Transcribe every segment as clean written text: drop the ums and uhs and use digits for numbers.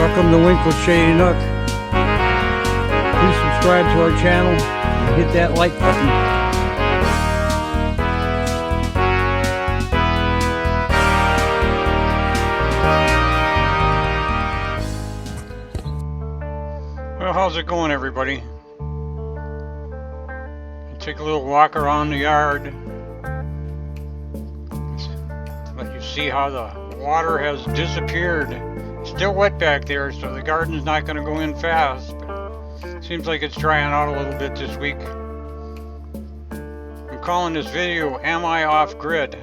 Welcome to Link with Shady Nook. Please subscribe to our channel and hit that like button. Well, how's it going, everybody? Take a little walk around the yard. Let you see how the water has disappeared. It's still wet back there, so the garden's not going to go in fast, but seems like it's drying out a little bit this week. I'm calling this video, Am I Off Grid?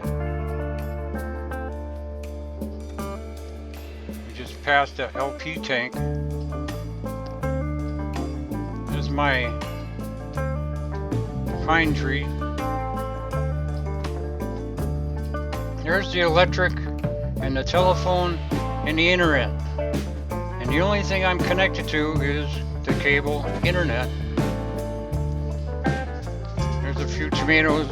We just passed the LP tank. This is my pine tree. There's the electric and the telephone and the internet, and the only thing I'm connected to is the cable internet. There's a few tomatoes.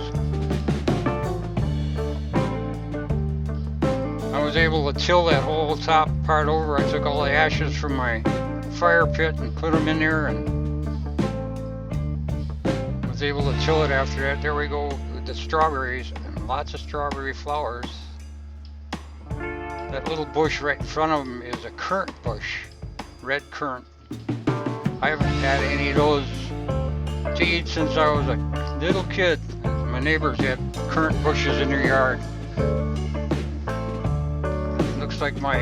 I was able to till that whole top part over. I took all the ashes from my fire pit and put them in there, and was able to till it after that. There we go with the strawberries, and lots of strawberry flowers. That little bush right in front of them is a currant bush, red currant. I haven't had any of those to eat since I was a little kid. My neighbors had currant bushes in their yard. Looks like my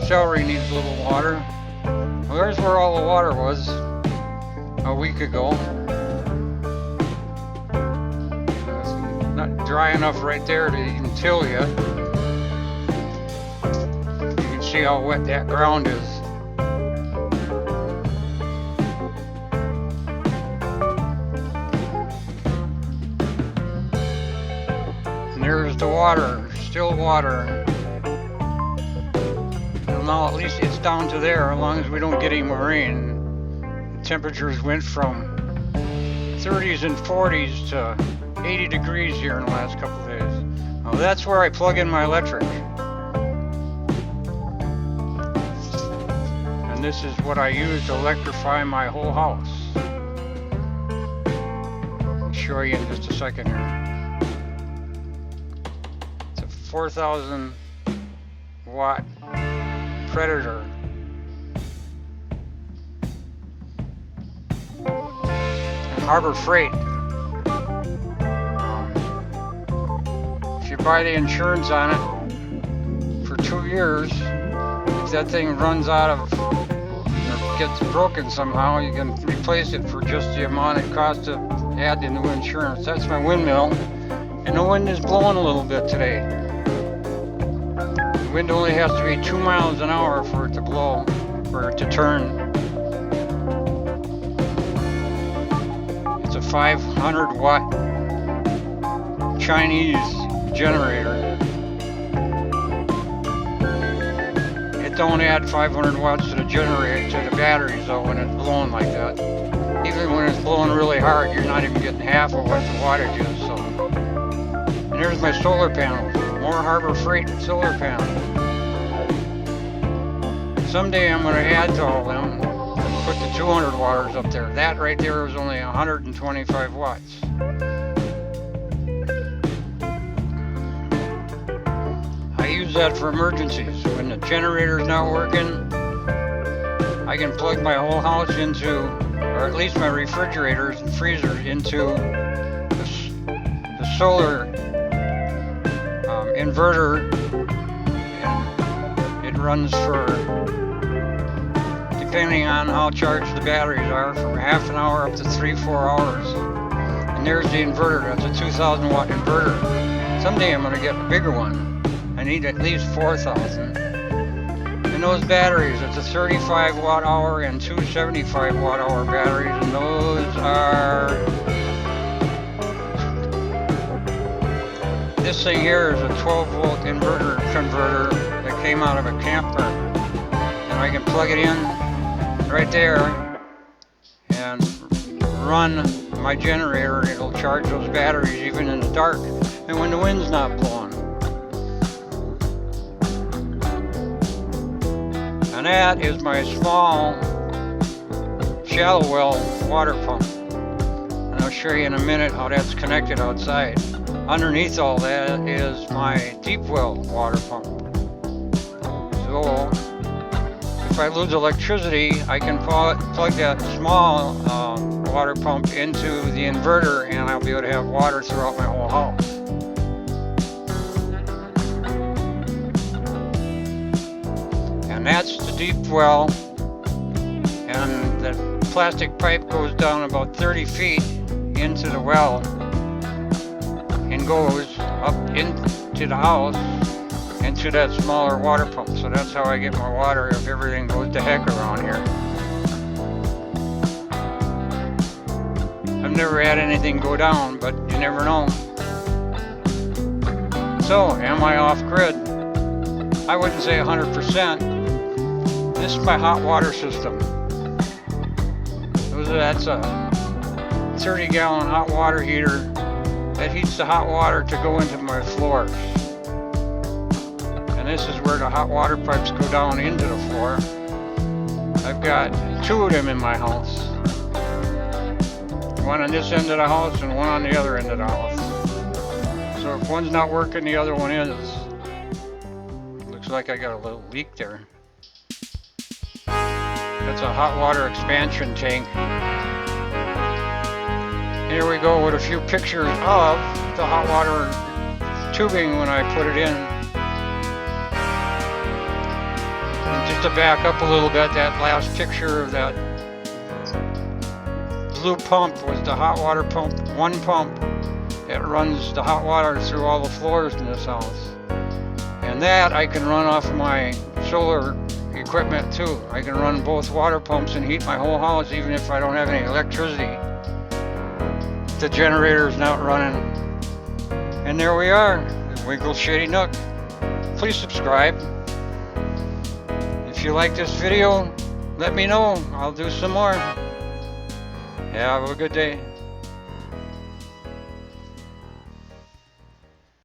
celery needs a little water. Well, there's where all the water was a week ago. It's not dry enough right there to even till yet. See how wet that ground is. And there's the water, still water. Well, now at least it's down to there, as long as we don't get any more rain. The temperatures went from 30s and 40s to 80 degrees here in the last couple of days. Well, that's where I plug in my electric. This is what I use to electrify my whole house. I'll show you in just a second here. It's a 4,000 watt Predator. And Harbor Freight. If you buy the insurance on it for 2 years, if that thing runs out of gets broken somehow, you can replace it for just the amount it costs to add the new insurance. That's my windmill, and the wind is blowing a little bit today. The wind only has to be 2 miles an hour for it to blow, for it to turn. It's a 500 watt Chinese generator. Don't add 500 watts to the generator, to the batteries though, when it's blowing like that. Even when it's blowing really hard, you're not even getting half of what the wattage is. So, and there's my solar panels, more Harbor Freight solar panels. Someday I'm going to add to all them, put the 200 watters up there. That right there is only 125 watts. I use that for emergencies. When the generator's not working, I can plug my whole house into, or at least my refrigerators and freezers, into the solar inverter, and it runs for, depending on how charged the batteries are, from half an hour up to 3-4 hours. And there's the inverter. That's a 2,000 watt inverter. Someday I'm going to get a bigger one. I need at least 4,000. And those batteries, it's a 35 watt hour and two 75 watt hour batteries, and those are, this thing here is a 12 volt inverter converter that came out of a camper, and I can plug it in right there and run my generator, and it'll charge those batteries even in the dark and when the wind's not blowing. And that is my small shallow well water pump. And I'll show you in a minute how that's connected outside. Underneath all that is my deep well water pump. So if I lose electricity, I can plug that small water pump into the inverter, and I'll be able to have water throughout my whole house. And that's the deep well, and the plastic pipe goes down about 30 feet into the well and goes up into the house into that smaller water pump. So that's how I get my water if everything goes to heck around here. I've never had anything go down, but you never know. So, am I off grid? I wouldn't say 100%. This is my hot water system. That's a 30-gallon hot water heater that heats the hot water to go into my floors. And this is where the hot water pipes go down into the floor. I've got 2 of them in my house. One on this end of the house and one on the other end of the house. So if one's not working, the other one is. Looks like I got a little leak there. That's a hot water expansion tank. Here we go with a few pictures of the hot water tubing when I put it in. And just to back up a little bit, that last picture of that blue pump was the hot water pump, one pump that runs the hot water through all the floors in this house. And that I can run off of my solar equipment too. I can run both water pumps and heat my whole house even if I don't have any electricity. The generator is not running. And there we are, Winkle's Shady Nook. Please subscribe. If you like this video, let me know. I'll do some more. Have a good day.